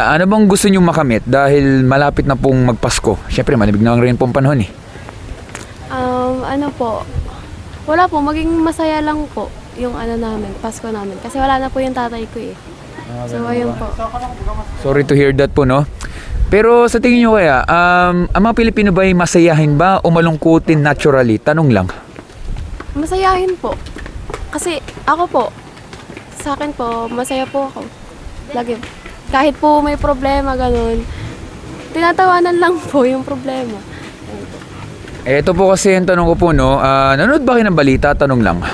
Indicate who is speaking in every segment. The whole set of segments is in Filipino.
Speaker 1: ano bang gusto niyong makamit dahil malapit na pong magpasko? Siyempre, malamig na rin pong panahon eh.
Speaker 2: Ano po, wala po, maging masaya lang po yung ano namin, Pasko namin. Kasi wala na po yung tatay ko eh. So, ayun po.
Speaker 1: Sorry to hear that po, no? Pero sa tingin nyo kaya, ang mga Pilipino ba ay masayahin ba o malungkutin naturally? Tanong lang.
Speaker 2: Masayahin po. Kasi ako po, sa akin po, masaya po ako. Lagi. Kahit po may problema, ganun. Tinatawanan lang po yung problema.
Speaker 1: Ito po kasi yung tanong ko po, no? Nanonood ba kayo ng balita? Tanong lang.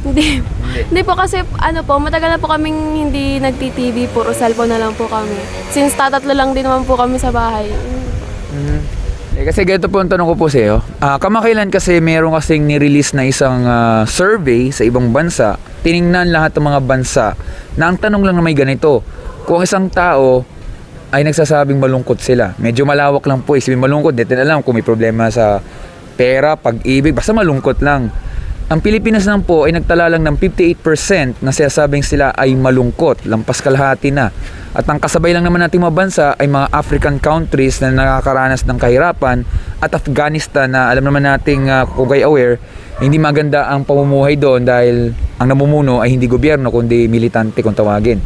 Speaker 2: Hindi. Hindi po kasi, ano po, matagal na po kaming hindi nagti-TV, puro cellphone na lang po kami. Since tatatlo lang din naman po kami sa bahay.
Speaker 1: Kasi ganito po ang tanong ko po sa iyo. Kamakailan kasi meron kasing nirelease na isang survey sa ibang bansa. Tiningnan lahat ng mga bansa na ang tanong lang na may ganito. Kung isang tao ay nagsasabing malungkot sila. Medyo malawak lang po. Isipin malungkot, di natin alam kung may problema sa pera, pag-ibig, basta malungkot lang. Ang Pilipinas lang po ay nagtala lang ng 58% na sinasabing sila ay malungkot, lampas kalahati na. At ang kasabay lang naman nating mga bansa ay mga African countries na nakakaranas ng kahirapan at Afghanistan na alam naman nating kung kayo aware, hindi maganda ang pamumuhay doon dahil ang namumuno ay hindi gobyerno kundi militante kung tawagin.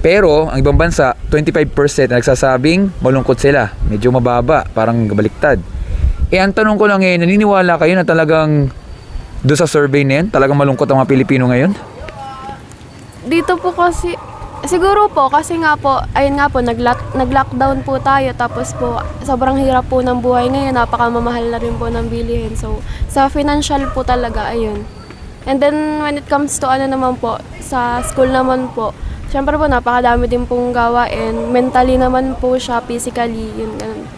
Speaker 1: Pero ang ibang bansa, 25% na nagsasabing malungkot sila. Medyo mababa, parang baliktad. Ang tanong ko lang naniniwala kayo na talagang doon sa survey na yan, talagang malungkot ang mga Pilipino ngayon?
Speaker 2: Dito po kasi, siguro po, kasi nga po, ayun nga po, nag-lockdown po tayo. Tapos po, sobrang hirap po ng buhay ngayon. Napakamamahal na rin po ng bilihin. So, sa financial po talaga, ayun. And then, when it comes to ano naman po, sa school naman po, syempre po, napakadami din pong gawain. Mentally naman po siya, physically, yun, ganun.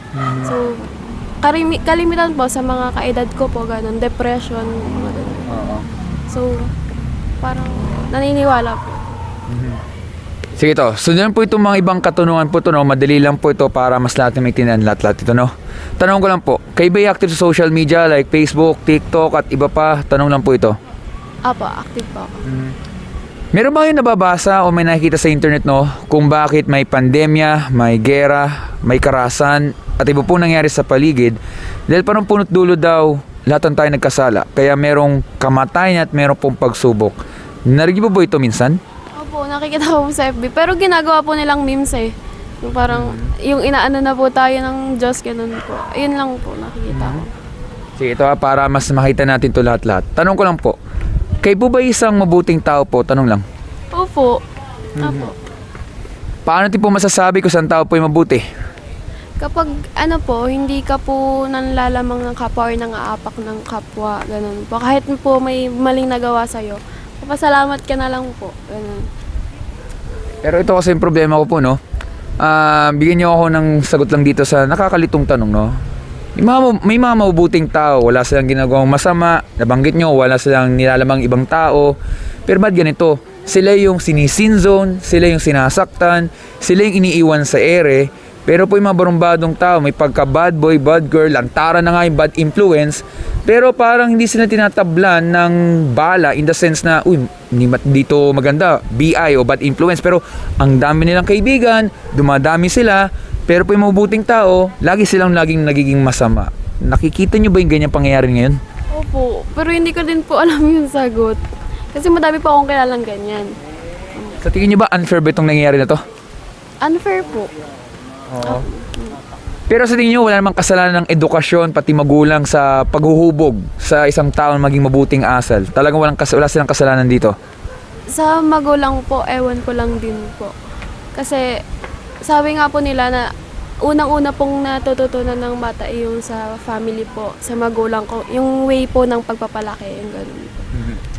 Speaker 2: So, kalimitan po sa mga kaedad ko po, ganun, depression, mga ganun. So, parang naniniwala po.
Speaker 1: Sige to, sundan po itong mga ibang katanungan po to, no? Madali lang po ito para mas lahat na maintindihan lahat ito, no? Tanong ko lang po, kayo ba active sa social media like Facebook, TikTok at iba pa? Tanong lang po ito.
Speaker 2: Apo, active po ako.
Speaker 1: Meron ba kayong nababasa o may nakikita sa internet, no? Kung bakit may pandemya, may gera, may karahasan at iba po nangyari sa paligid dahil parang punot dulo daw lahat ng tayo nagkasala. Kaya merong kamatayan at merong pong pagsubok. Narinig mo ba ito minsan?
Speaker 2: Opo, nakikita ko po sa FB. Pero ginagawa po nilang memes eh. Yung parang, yung inaano na po tayo ng Diyos, ganun po. Ayun lang po, nakikita ko.
Speaker 1: Sige, ito para mas makita natin ito lahat-lahat. Tanong ko lang po, kayo po ba isang mabuting tao po? Tanong lang.
Speaker 2: Opo. Opo.
Speaker 1: Paano din po masasabi kung saan tao po yung mabuti?
Speaker 2: Kapag ano po, hindi ka po nanlalamang ng kapwa or nang-aapak ng kapwa, ganun po. Kahit po may maling nagawa sa'yo, papasalamat ka na lang po, ganun.
Speaker 1: Pero ito kasi yung problema ko po, no? Bigyan niyo ako ng sagot lang dito sa nakakalitong tanong, no? May mga mabubuting tao, wala silang ginagawang masama, nabanggit nyo, wala silang nilalamang ibang tao. Pero ba't ganito? Sila yung sinisinzone, sila yung sinasaktan, sila yung iniiwan sa ere. Pero po yung mga barumbadong tao, may pagka bad boy, bad girl, lantara na nga yung bad influence. Pero parang hindi sila tinatablan ng bala in the sense na, uy, hindi dito maganda, BI o bad influence. Pero ang dami nilang kaibigan, dumadami sila. Pero po yung mabubuting tao, laging nagiging masama. Nakikita nyo ba yung ganyang pangyayari ngayon?
Speaker 2: Opo, pero hindi ko din po alam yung sagot. Kasi madami pa akong kilalang ganyan.
Speaker 1: Sa tingin nyo ba unfair ba itong nangyayari na to?
Speaker 2: Unfair po.
Speaker 1: Oo. Pero sa tingin nyo, wala namang kasalanan ng edukasyon, pati magulang sa paghuhubog sa isang taon maging mabuting asal. Talagang wala silang kasalanan dito.
Speaker 2: Sa magulang po, ewan ko lang din po. Kasi sabi nga po nila na unang-una pong natututunan ng bata ay yung sa family po, sa magulang ko. Yung way po ng pagpapalaki, yung ganun po.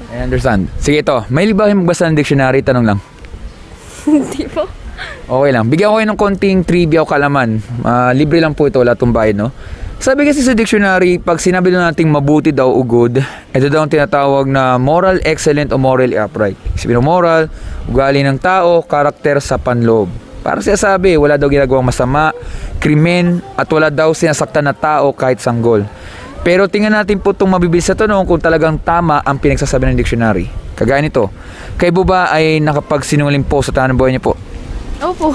Speaker 1: I understand. Sige ito, may liba kayo magbasa ng dictionary? Tanong lang.
Speaker 2: Hindi po.
Speaker 1: Okay lang. Bigyan ko kayo ng konting trivia o kalaman. Libre lang po ito, wala itong bayad, no? Sabi kasi sa dictionary, pag sinabi na nating mabuti daw o good, ito daw ang tinatawag na moral excellent o morally upright. Sabihin ng moral, ugali ng tao, karakter sa panloob. Para siya sabi, wala daw ginagawang masama, krimen, at wala daw sinasaktan na tao kahit sanggol. Pero tingnan natin po itong mabibilis sa tanong kung talagang tama ang pinagsasabi ng dictionary. Kagaya nito, kayo po ba ay nakapagsinungaling po sa tanang buhay niyo po?
Speaker 2: Opo.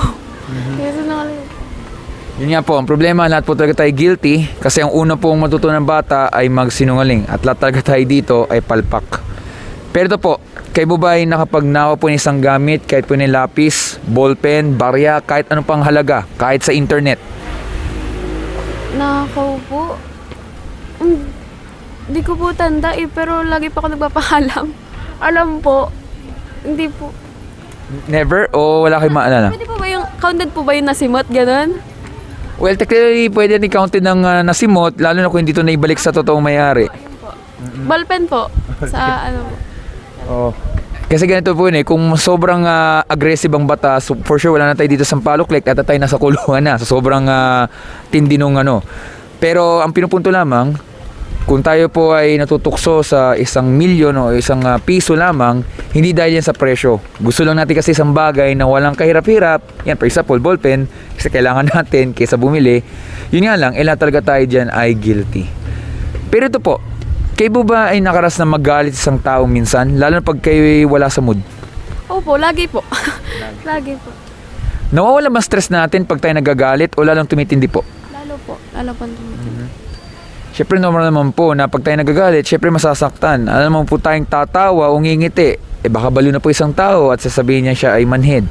Speaker 2: Kaya sinungaling.
Speaker 1: Yun nga po, ang problema, lahat po talaga tayo guilty kasi ang una pong matutunan ng bata ay magsinungaling at lahat talaga tayo dito ay palpak. Pero ito po, kayo po ba ay nakapagnakaw po ng isang gamit, kahit po ng lapis, ballpen, barya, kahit anong pang halaga, kahit sa internet?
Speaker 2: Nakaw po. Hindi ko po tanda pero lagi pa ako nagpapahalam. Alam po. Hindi po.
Speaker 1: Never? O wala kayong maalala?
Speaker 2: Pwede po ba yung, counted po ba yung nasimot, ganun?
Speaker 1: Well, technically, pwede rin counted ng nasimot, lalo na kung hindi ito naibalik sa totoong may-ari.
Speaker 2: Ayun po. Ballpen po. Sa ano po.
Speaker 1: Oh. Kasi ganito po yun kung sobrang aggressive ang bata, so for sure wala na tayo dito sa Sampaloc Lake at tayo nasa kulungan na, so sobrang tindi nung ano. Pero ang pinupunto lamang, kung tayo po ay natutukso sa 1,000,000 o isang piso lamang, hindi dahil yan sa presyo. Gusto lang natin kasi isang bagay na walang kahirap-hirap, yan for example ballpen, kasi kailangan natin kaysa bumili. Yun nga lang, lahat talaga tayo dyan ay guilty. Pero ito po, kayo po ba ay nakaras na magalit sa isang tao minsan? Lalo na pag kayo wala sa mood?
Speaker 2: Opo, lagi po. Lagi po.
Speaker 1: Nawawala ba stress natin pag tayo nagagalit o lalong tumitindi po?
Speaker 2: Lalo po. Lalo po.
Speaker 1: Siyempre normal naman po na pag tayo nagagalit, siyempre masasaktan. Alam mo po tayong tatawa o ngingiti. Baka baliw na po isang tao at sasabihin niya siya ay manhid.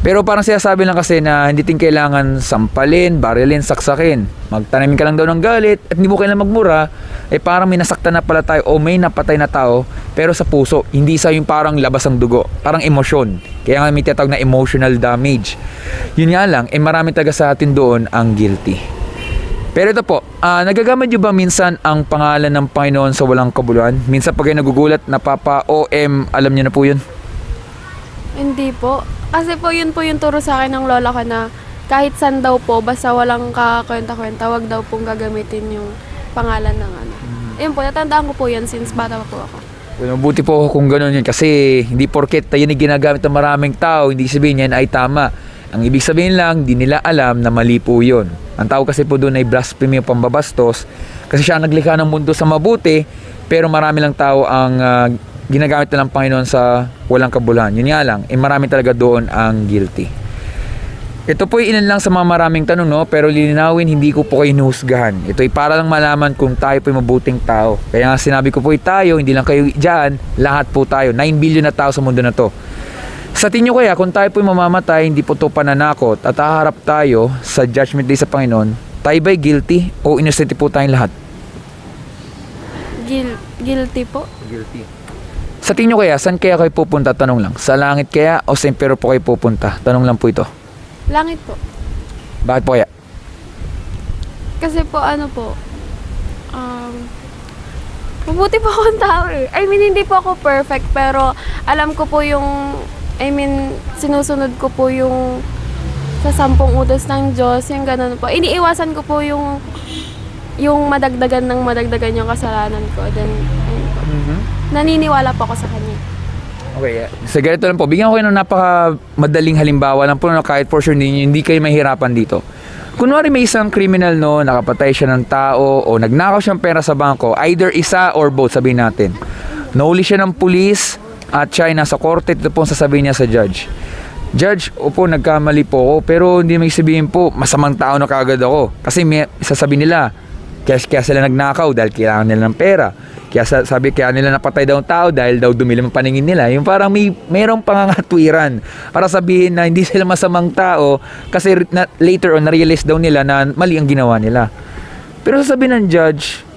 Speaker 1: Pero parang sinasabi lang kasi na hindi din kailangan sampalin, barilin, saksakin. Magtanamin ka lang daw ng galit at hindi mo kailangan magmura, parang may nasaktan na pala tayo o may napatay na tao, pero sa puso, hindi sa yung parang labas ang dugo, parang emosyon. Kaya nga may tinatawag na emotional damage. Yun nga lang, marami talaga sa atin doon ang guilty. Pero ito po, nagagamit nyo ba minsan ang pangalan ng Panginoon sa walang kabuluhan? Minsan pag kayo nagugulat, napapa-OM, alam nyo na po yun?
Speaker 2: Hindi po. Kasi po yun po yung turo sa akin ng lola ko na kahit saan daw po, basta walang kakwenta-kwenta, wag daw pong gagamitin yung pangalan ng ano. Yun po, natandaan ko po yan since bata pa po ako.
Speaker 1: Well, mabuti po kung gano'n yun kasi hindi porket yun ay ginagamit ng maraming tao, hindi sabihin yan ay tama. Ang ibig sabihin lang, di nila alam na mali po yun. Ang tao kasi po doon ay blasphemy o pambabastos kasi siya ang naglikha ng mundo sa mabuti pero marami lang tao ang ginagamit na ng Panginoon sa walang kabuluhan. Yun nga lang, marami talaga doon ang guilty. Ito po ay ilan lang sa mga maraming tanong, no? Pero lilinawin, hindi ko po kayo hinuhusgahan. Ito ay para lang malaman kung tayo po ay mabuting tao. Kaya nga sinabi ko po ay tayo, hindi lang kayo dyan, lahat po tayo. 9 billion na tao sa mundo na to. Sa tingin nyo kaya, kung tayo po ay mamamatay, hindi po to pananakot at haharap tayo sa judgment day sa Panginoon, tayo ba'y guilty o innocent po tayong lahat?
Speaker 2: Guilty po.
Speaker 1: Guilty. Sa tingin nyo kaya, saan kaya kayo pupunta? Tanong lang. Sa langit kaya o sa impyerno po kayo pupunta? Tanong lang po ito.
Speaker 2: Langit po.
Speaker 1: Bakit po kaya?
Speaker 2: Kasi po ano po, mabuti po akong tao eh. I mean, hindi po ako perfect, pero alam ko po yung, sinusunod ko po yung sa 10 utos ng Diyos, yung ganun po. Iniiwasan ko po yung madagdagan yung kasalanan ko. Then, ayun po. Naniniwala po ako sa Kanya.
Speaker 1: Okay, sa ganito lang po, bigyan ko kayo ng napaka-madaling halimbawa lang po na kahit for sure hindi kayo mahirapan dito. Kunwari may isang criminal no, nakapatay siya ng tao o nagnakaw siyang pera sa bangko, either isa or both, sabihin natin. Nahuli siya ng pulis at siya ay nasa korte, ito po ang sasabihin niya sa judge. Judge, opo, nagkamali po ako, pero hindi may sabihin po, masamang tao na kagad ako. Kasi may sasabihin nila, kaya sila nagnakaw dahil kailangan nila ng pera. Kaya nila napatay daw ang tao dahil daw dumilim ang paningin nila. Yung parang mayroong pangangatwiran para sabihin na hindi sila masamang tao kasi later on na-realize daw nila na mali ang ginawa nila. Pero sasabihin ng judge,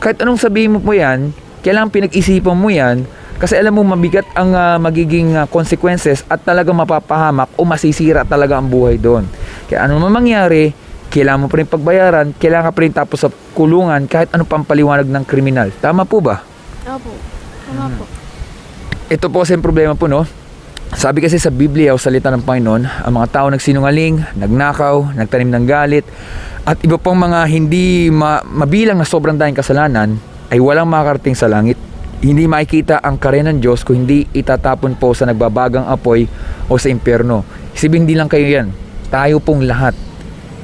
Speaker 1: kahit anong sabihin mo po yan, kailangan pinag-isipan mo yan kasi alam mo mabigat ang magiging consequences at talagang mapapahamak o masisira talaga ang buhay doon. Kaya ano man mangyari, kailangan mo pa rin pagbayaran, kailangan ka pa rin tapos sa kulungan kahit ano pang paliwanag ng kriminal. Tama po ba?
Speaker 2: Opo. Tama po.
Speaker 1: Ito po kasi yung problema po, no? Sabi kasi sa Biblia o salita ng Panginoon, ang mga tao nagsinungaling, nagnakaw, nagtanim ng galit, at iba pang mga hindi mabilang na sobrang daming kasalanan ay walang makakarating sa langit. Hindi makikita ang karya ng Diyos kung hindi itatapon po sa nagbabagang apoy o sa impyerno. Isipin, hindi lang kayo yan. Tayo pong lahat.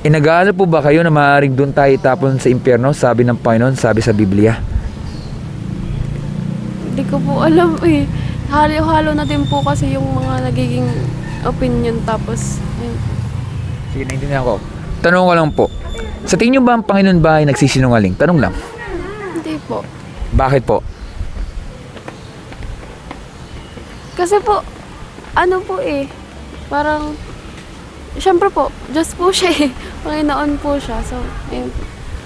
Speaker 1: Nag-aalala po ba kayo na maaaring doon tayo itapon sa impyerno? Sabi ng Panginoon, sabi sa Biblia.
Speaker 2: Hindi ko po alam eh. Halo-halo na din po kasi yung mga nagiging opinion tapos, ayun.
Speaker 1: Sige, naintindihan ko. Tanong ko lang po. Sa tingin nyo ba ang Panginoon ba ay nagsisinungaling? Tanong lang.
Speaker 2: Hindi po.
Speaker 1: Bakit po?
Speaker 2: Kasi po, ano po eh, parang, syempre po, Diyos po siya eh. Panginoon po siya. So, ayun po.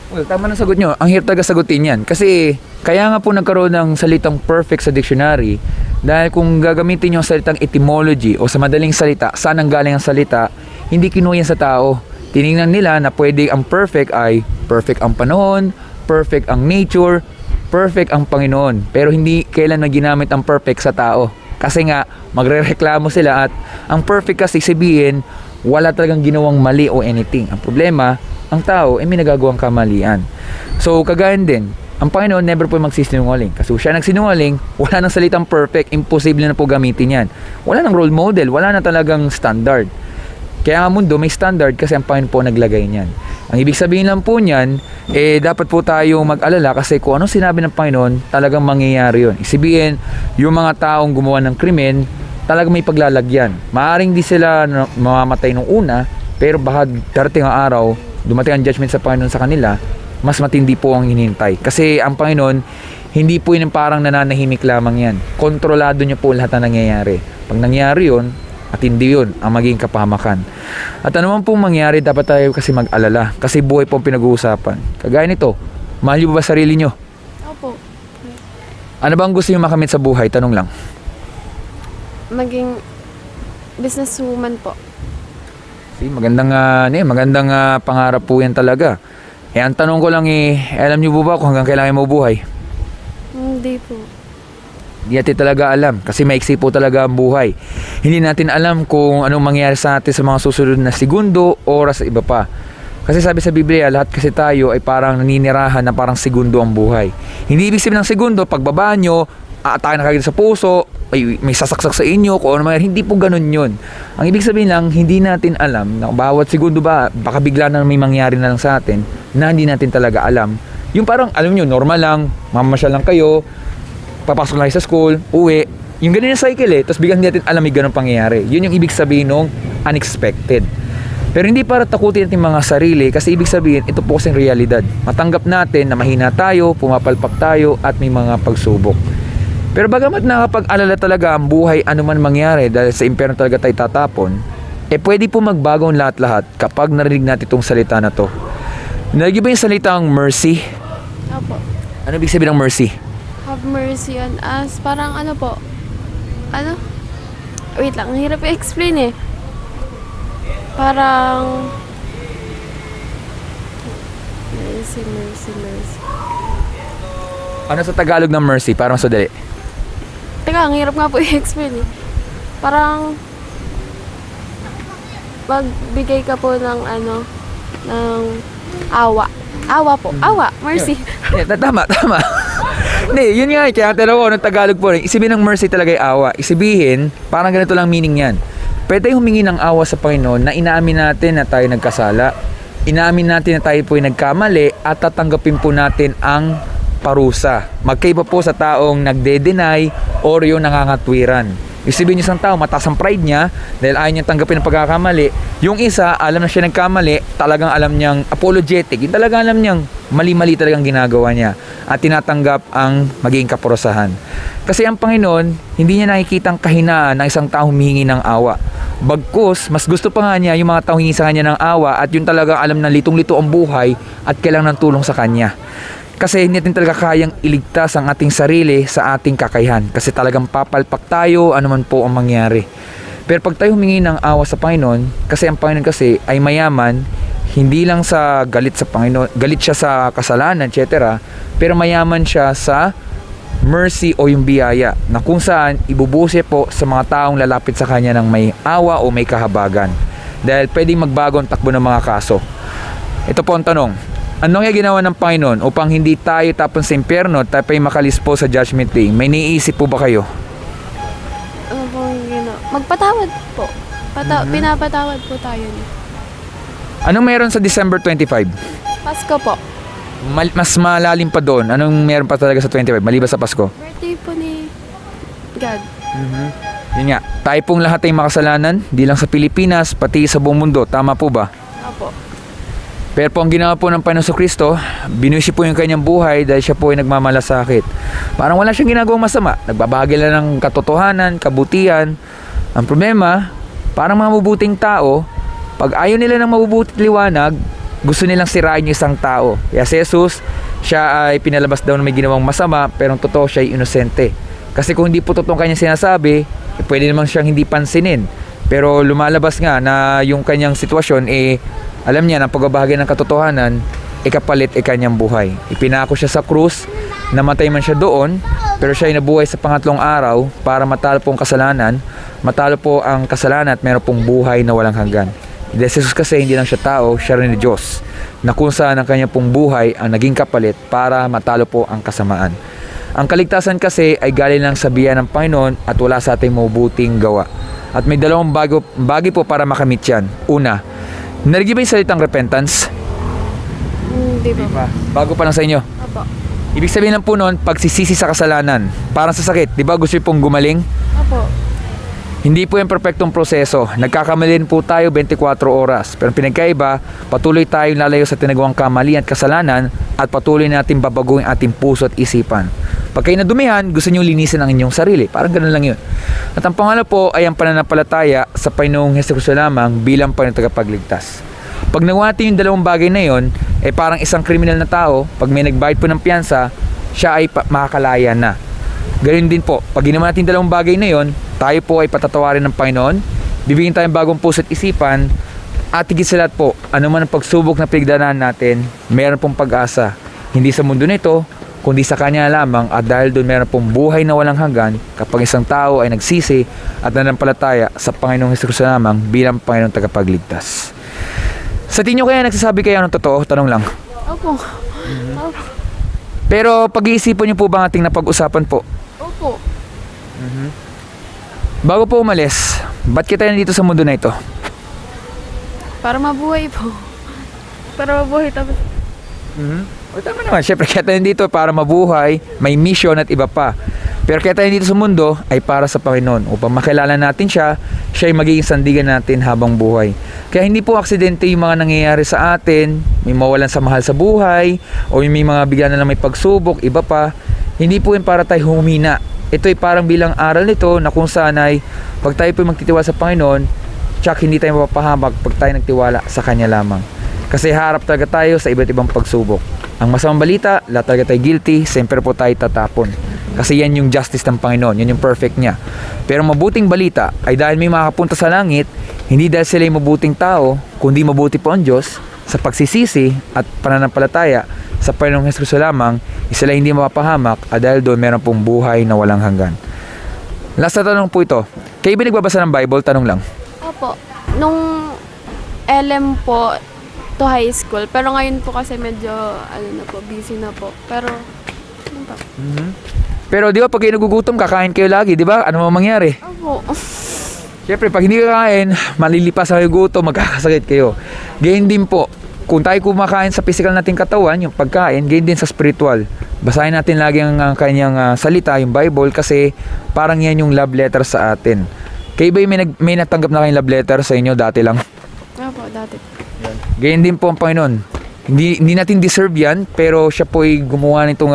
Speaker 1: Well, tama na sagot nyo. Ang hirap talaga sagutin yan. Kasi, kaya nga po nagkaroon ng salitang perfect sa dictionary. Dahil kung gagamitin nyo ang salitang etymology o sa madaling salita, saan ang galing ang salita, hindi kinuha yan sa tao. Tinignan nila na pwede ang perfect ay perfect ang panahon, perfect ang nature, perfect ang Panginoon. Pero hindi kailan na ginamit ang perfect sa tao. Kasi nga, magrereklamo sila at ang perfect kasi sabihin, wala talagang ginawang mali o anything. Ang problema, ang tao ay may nagagawang kamalian. So, kagayan din, ang Panginoon never po magsisinungaling. Kasi siya nagsinungaling, wala nang salitang perfect, imposible na po gamitin yan. Wala nang role model, wala na talagang standard. Kaya ang mundo may standard kasi ang Panginoon po naglagay niyan. Ang ibig sabihin lang po niyan, dapat po tayo mag-alala kasi kung anong sinabi ng Panginoon, talagang mangyayari yun. Isibihin, yung mga taong gumawa ng krimen, talagang may paglalagyan. Maaring di sila mamamatay nung una, pero baka darating ang araw, dumating ang judgment sa Panginoon sa kanila, mas matindi po ang hinihintay. Kasi ang Panginoon, hindi po yun parang nananahimik lamang yan. Kontrolado niya po lahat na nangyayari. Pag nangyari yun, at hindi yun ang magiging kapahamakan. At ano man pong mangyari, dapat tayo kasi mag-alala. Kasi buhay po ang pinag-uusapan. Kagaya nito, mahal niyo ba sarili niyo?
Speaker 2: Opo.
Speaker 1: Ano ba ang gusto niyo makamit sa buhay? Tanong lang.
Speaker 2: Maging businesswoman po.
Speaker 1: See, magandang pangarap po yan talaga. Ang tanong ko lang alam niyo po ba kung hanggang kailan mo buhay?
Speaker 2: Hindi po.
Speaker 1: Hindi natin talaga alam kasi maiksi po talaga ang buhay. Hindi natin alam kung anong mangyayari sa atin sa mga susunod na segundo, oras, iba pa. Kasi sabi sa Biblia, lahat kasi tayo ay parang naninirahan na parang segundo ang buhay. Hindi ibig sabihin ng segundo, pagbaba nyo, aatake na kagad sa puso, may sasaksak sa inyo, kung ano mangyayari. Hindi po ganun yun. Ang ibig sabihin lang, hindi natin alam na bawat segundo ba, baka bigla na may mangyari na lang sa atin na hindi natin talaga alam. Yung parang, alam nyo, normal lang, mamasyal lang kayo, papasok lang sa school, uwi. Yung ganun yung cycle tapos biglang hindi natin alam may ganun pangyayari. Yun yung ibig sabihin ng unexpected. Pero hindi para takutin natin mga sarili kasi ibig sabihin, ito po kasing realidad. Matanggap natin na mahina tayo, pumapalpak tayo at may mga pagsubok. Pero bagamat nakapag-alala talaga ang buhay anuman mangyari dahil sa impyerno talaga tayo tatapon, pwede po magbago ang lahat-lahat kapag narinig natin itong salita na to. Narinig ba yung salitang mercy?
Speaker 2: Opo.
Speaker 1: Ano ibig sabihin ng mercy?
Speaker 2: Have mercy on us. Parang ano po? Ano? Wait lang, ang hirap i-explain eh. Parang mercy.
Speaker 1: Ano sa Tagalog ng mercy? Parang sadali.
Speaker 2: Teka, ang hirap nga po i-explain eh. Parang magbigay ka po ng ng awa. Awa po. Awa. Mercy.
Speaker 1: Tama. Hindi, yun nga. Kaya tinaw ko ng Tagalog po. Isipin ng mercy talaga yung awa. Isibihin, parang ganito lang meaning yan. Pwede tayong humingi ng awa sa Panginoon na inaamin natin na tayo nagkasala. Inaamin natin na tayo po ay nagkamali at tatanggapin po natin ang parusa. Magkaiba po sa taong nagde-deny or yung nangangatwiran. Isipin niyo isang tao, mataas ang pride niya dahil ayaw niyang tanggapin ang pagkakamali. Yung isa, alam na siya nagkamali, talagang alam niyang apologetic. Yung talagang alam niyang mali-mali talagang ginagawa niya at tinatanggap ang magiging kaparusahan. Kasi ang Panginoon, hindi niya nakikita ang kahinaan ng isang tao humihingi ng awa. Bagkus, mas gusto pa nga niya yung mga tao hingi sa kanya ng awa at yung talagang alam na litong-lito ang buhay at kailangan ng tulong sa kanya. Kasi hindi natin talaga kayang iligtas ang ating sarili sa ating kakayahan. Kasi talagang papalpak tayo, anuman po ang mangyari. Pero pag tayo humingi ng awa sa Panginoon, kasi ang Panginoon kasi ay mayaman, hindi lang sa galit sa Panginoon, galit siya sa kasalanan, etc. Pero mayaman siya sa mercy o yung biyaya, na kung saan ibubuhos po sa mga taong lalapit sa Kanya ng may awa o may kahabagan. Dahil pwedeng magbago ang takbo ng mga kaso. Ito po ang tanong. Ano kaya ginawa ng Panginoon upang hindi tayo tapon sa impyerno at tayo makalis po sa judgment day? May naiisip po ba kayo?
Speaker 2: Ano po ginawa? Magpatawad po. Pinapatawad po tayo niya.
Speaker 1: Anong meron sa December 25?
Speaker 2: Pasko po.
Speaker 1: Mas malalim pa doon. Anong meron pa talaga sa 25 maliban sa Pasko?
Speaker 2: Birthday po ni God.
Speaker 1: Yun nga, tayo pong lahat ay makasalanan, di lang sa Pilipinas, pati sa buong mundo. Tama po ba?
Speaker 2: Opo.
Speaker 1: Pero po ang ginawa po ng Panginoon Kristo, binusi po yung kanyang buhay dahil siya po ay nagmamalasakit. Parang wala siyang ginagawang masama. Nagbabahagi lang ng katotohanan, kabutihan. Ang problema, parang mga mabubuting tao, pag ayaw nila ng mabubuting liwanag, gusto nilang sirain yung isang tao. Kaya si Jesus, siya ay pinalabas daw na may ginawang masama, pero ang totoo siya ay inosente. Kasi kung hindi po totoong kanyang sinasabi, pwede naman siyang hindi pansinin. Pero lumalabas nga na yung kanyang sitwasyon, alam niya na pagbabahagi ng katotohanan, kapalit kanyang buhay. Ipinako siya sa krus, namatay man siya doon, pero siya ay nabuhay sa pangatlong araw para matalo po ang kasalanan, matalo po ang kasalanan at meron pong buhay na walang hanggan. Dahil si Jesus kasi hindi lang siya tao, siya rin ni Diyos, na kung saan ang kanyang pong buhay ang naging kapalit para matalo po ang kasamaan. Ang kaligtasan kasi ay galing lang sa biyaya ng Panginoon at wala sa ating mabubuting gawa. At may dalawang bagay po para makamit yan. Una, narinig ba yung salitang repentance?
Speaker 2: Hindi ba?
Speaker 1: Bago pa lang sa inyo.
Speaker 2: Opo.
Speaker 1: Ibig sabihin lang po nun, pagsisisi sa kasalanan. Parang sa sakit, di ba gusto nyo pong gumaling?
Speaker 2: Opo.
Speaker 1: Hindi po yung perfectong proseso. Nagkakamali po tayo 24 oras. Pero pinagkaiba, patuloy tayong lalayo sa tinagawang kamalian at kasalanan at patuloy natin babaguhin ating puso at isipan. Pag kayo nadumihan, gusto nyo linisin ang inyong sarili. Parang ganun lang yun. At ang pangalawa po ay ang pananampalataya sa Panginoong Jesucristo lamang bilang Panginoong tagapagligtas. Pag nagawa natin yung dalawang bagay na yun, parang isang kriminal na tao, pag may nagbayad po ng piyansa, siya ay makakalaya na. Ganoon din po, pag ginawa natin dalawang bagay na yon, tayo po ay patatawarin ng Panginoon, bibigyan tayong bagong puso at isipan, at higit sa lahat po, anuman ang pagsubok na pinagdaanan natin, meron pong pag-asa. Hindi sa mundo nito, kundi sa Kanya lamang, at dahil doon meron pong buhay na walang hanggan kapag isang tao ay nagsisi at nanampalataya sa Panginoong Jesucristo lamang bilang Panginoong tagapagligtas. Sa tingin nyo kaya nagsasabi kayo ng totoo? Tanong lang.
Speaker 2: Opo. Opo.
Speaker 1: Pero pag-iisipan nyo po ba ang ating napag-usapan po?
Speaker 2: Opo.
Speaker 1: Bago po umalis, ba't kita nandito sa mundo na ito?
Speaker 2: Para mabuhay po. Para mabuhay tapos.
Speaker 1: O tama naman, syempre kaya tayo nandito para mabuhay, may mission at iba pa. Pero kaya tayo dito sa mundo ay para sa Panginoon. Upang makilala natin siya, siya ay magiging sandigan natin habang buhay. Kaya hindi po aksidente yung mga nangyayari sa atin, may mawalan sa mahal sa buhay, o may mga bigla na lang may pagsubok, iba pa. Hindi po yun para tayo humina. Ito ay parang bilang aral nito na kung saan ay pag tayo po magtitiwala sa Panginoon, tsak hindi tayo mapapahamak pag tayo nagtiwala sa Kanya lamang. Kasi harap talaga tayo sa iba't ibang pagsubok. Ang masamang balita, lahat talaga tayo guilty, siyempre po tayo tatapon. Kasi yan yung justice ng Panginoon, yan yung perfect niya. Pero mabuting balita ay dahil may makapunta sa langit, hindi dahil sila yung mabuting tao, kundi mabuti po ang Diyos sa pagsisisi at pananampalataya sa Panginoong Jesucristo lamang, sila hindi mapapahamak at dahil doon meron pong buhay na walang hanggan. Last na tanong po ito. Kayo ba nagbabasa ng Bible? Tanong lang.
Speaker 2: Opo. Nung LM po to high school, pero ngayon po kasi medyo busy na po. Pero ano pa?
Speaker 1: Pero di ba pag kayo nagugutom, kakain kayo lagi, di ba? Ano mang mangyari?
Speaker 2: Opo.
Speaker 1: Siyempre, pag hindi kakain, malilipas ang gutom, magkakasakit kayo. Ganyan din po, kung tayo kumakain sa physical nating katawan, yung pagkain, ganyan din sa spiritual. Basahin natin lagi ang kanyang salita, yung Bible, kasi parang yan yung love letter sa atin. Kayo ba may natanggap na kayong love letter sa inyo dati lang?
Speaker 2: Opo, dati.
Speaker 1: Ganyan din po ang Panginoon. Hindi natin deserve yan, pero siya po ay gumawa nitong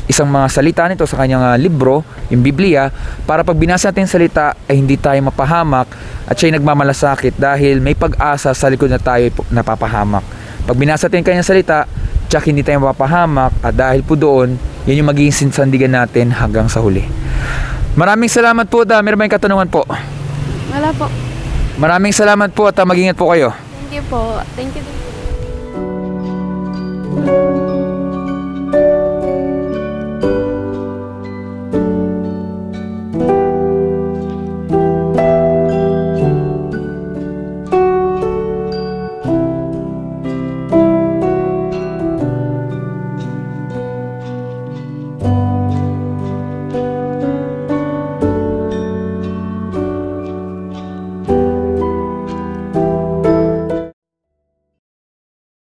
Speaker 1: isang mga salita nito sa kanyang libro, yung Biblia, para pag binasa natin yung salita ay hindi tayo mapahamak at siya ay nagmamalasakit dahil may pag-asa sa likod na tayo napapahamak. Pag binasa natin yung kanyang salita, tsak hindi tayo mapapahamak at dahil po doon, yan yung magiging sinsandigan natin hanggang sa huli. Maraming salamat po. Meron ba yung katanungan po?
Speaker 2: Wala po.
Speaker 1: Maraming salamat po at mag-ingat po kayo.
Speaker 2: Thank you po. Thank you.